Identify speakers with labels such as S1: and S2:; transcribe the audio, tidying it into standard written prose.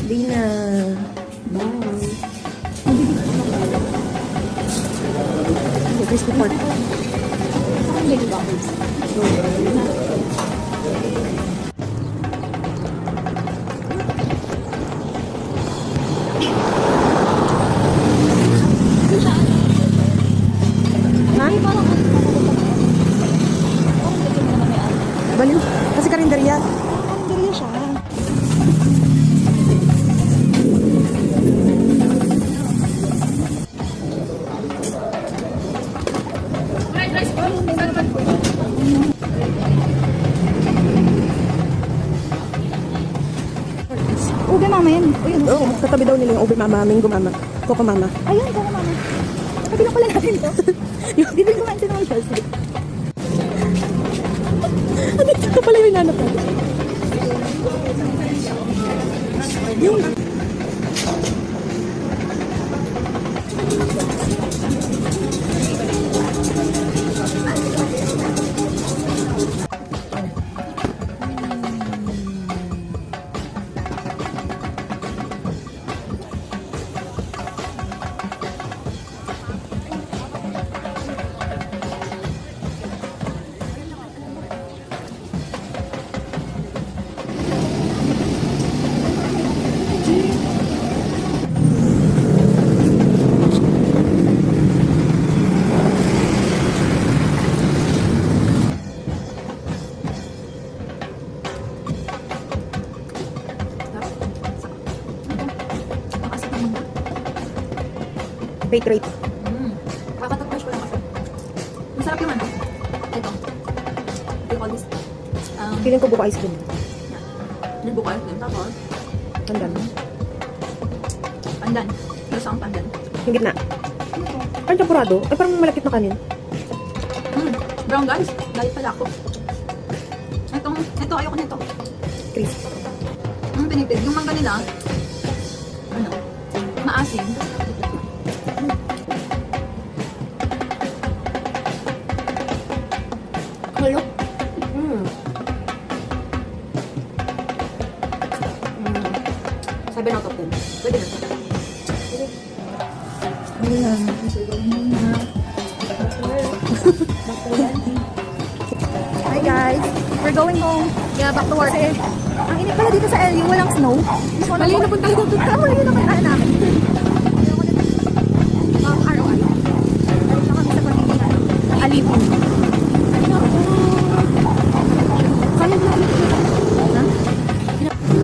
S1: Day na. Bye. Crispy pork. Baliw. Kasi karinderya. Karinderya siya.
S2: Ube mama yan.
S1: Oo, katabi daw nila yung ube mama, mango mama, coco mama.
S2: Ayun, coco mama. Sabi na pala natin to. Bibili ko nga ito naman Chelsea.
S1: Ano ito pala yung nanap natin? Yung... Bake rate.
S2: Kakatapos ko lang kasi. Masarap yung ano. Ito. What do you call this?
S1: Feeling ko buko ice cream.
S2: Yung buko ice cream. Tapos,
S1: Pandan.
S2: pandan. Pero saan pandan?
S1: Yung gitna. Parang champurado. Ay, parang malapit na kanin.
S2: Brown guys. Diet pala ako. Ito, ayoko nito.
S1: Crisp.
S2: Pinipid. Yung mangga nila, ano, maasim.
S1: Hello? 7 out of 10. Pwede na.
S2: Hi guys. We're going home. Yeah, back to work. Kasi, ang init pala dito sa LU, walang snow.
S1: Mali na punta dito.
S2: Mali na punta namin. Araw-araw. Ayun na kami sa pagiging alipin. Kanin namin.